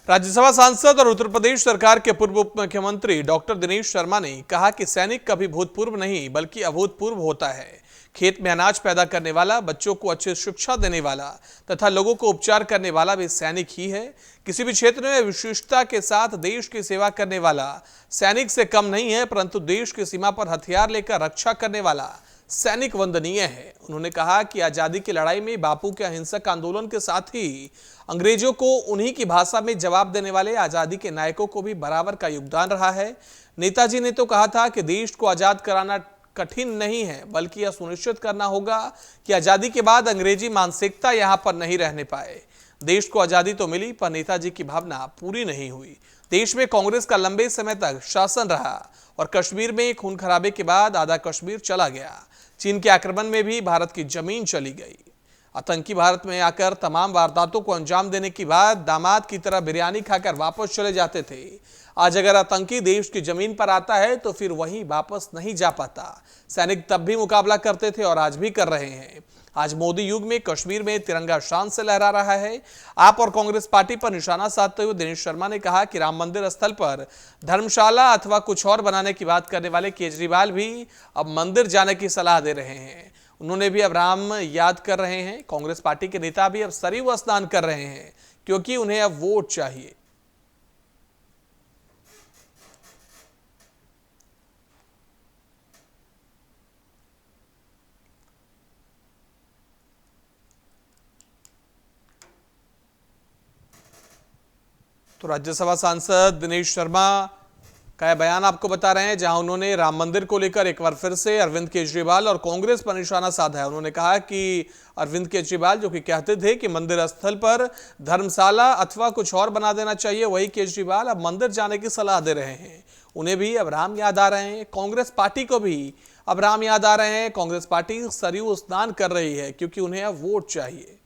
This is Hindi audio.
राज्यसभा सांसद और उत्तर प्रदेश सरकार के पूर्व उप मुख्यमंत्री डॉक्टर दिनेश शर्मा ने कहा कि सैनिक कभी भूतपूर्व नहीं बल्कि अभूतपूर्व होता है। खेत में अनाज पैदा करने वाला, बच्चों को अच्छी शिक्षा देने वाला तथा लोगों को उपचार करने वाला भी सैनिक ही है। किसी भी क्षेत्र में विशिष्टता के साथ देश की सेवा करने वाला सैनिक से कम नहीं है, परंतु देश की सीमा पर हथियार लेकर रक्षा करने वाला सैनिक वंदनीय है। उन्होंने कहा कि आजादी की लड़ाई में बापू के अहिंसक आंदोलन के साथ ही अंग्रेजों को उन्हीं की भाषा में जवाब देने वाले आजादी के नायकों को भी बराबर का योगदान रहा है। नेताजी ने तो कहा था कि देश को आजाद कराना कठिन नहीं है, बल्कि यह सुनिश्चित करना होगा कि आजादी के बाद अंग्रेजी मानसिकता यहां पर नहीं रहने पाए। देश को आजादी तो मिली, पर नेताजी की भावना पूरी नहीं हुई। देश में कांग्रेस का लंबे समय तक शासन रहा और कश्मीर में खून खराबे के बाद आधा कश्मीर चला गया। चीन के आक्रमण में भी भारत की जमीन चली गई। आतंकी भारत में आकर तमाम वारदातों को अंजाम देने के बाद दामाद की तरह बिरयानी खाकर वापस चले जाते थे। आज अगर आतंकी देश की जमीन पर आता है तो फिर वहीं वापस नहीं जा पाता। सैनिक तब भी मुकाबला करते थे और आज भी कर रहे हैं। आज मोदी युग में कश्मीर में तिरंगा शान से लहरा रहा है। आप और कांग्रेस पार्टी पर निशाना साधते हुए दिनेश शर्मा ने कहा कि राम मंदिर स्थल पर धर्मशाला अथवा कुछ और बनाने की बात करने वाले केजरीवाल भी अब मंदिर जाने की सलाह दे रहे हैं। उन्होंने भी अब राम याद कर रहे हैं। कांग्रेस पार्टी के नेता भी अब सरयू स्नान कर रहे हैं, क्योंकि उन्हें अब वोट चाहिए। तो राज्यसभा सांसद दिनेश शर्मा का यह बयान आपको बता रहे हैं, जहां उन्होंने राम मंदिर को लेकर एक बार फिर से अरविंद केजरीवाल और कांग्रेस पर निशाना साधा है। उन्होंने कहा कि अरविंद केजरीवाल जो कि कहते थे कि मंदिर स्थल पर धर्मशाला अथवा कुछ और बना देना चाहिए, वही केजरीवाल अब मंदिर जाने की सलाह दे रहे हैं। उन्हें भी अब राम याद आ रहे हैं। कांग्रेस पार्टी को भी अब राम याद आ रहे हैं। कांग्रेस पार्टी सरयू स्नान कर रही है, क्योंकि उन्हें अब वोट चाहिए।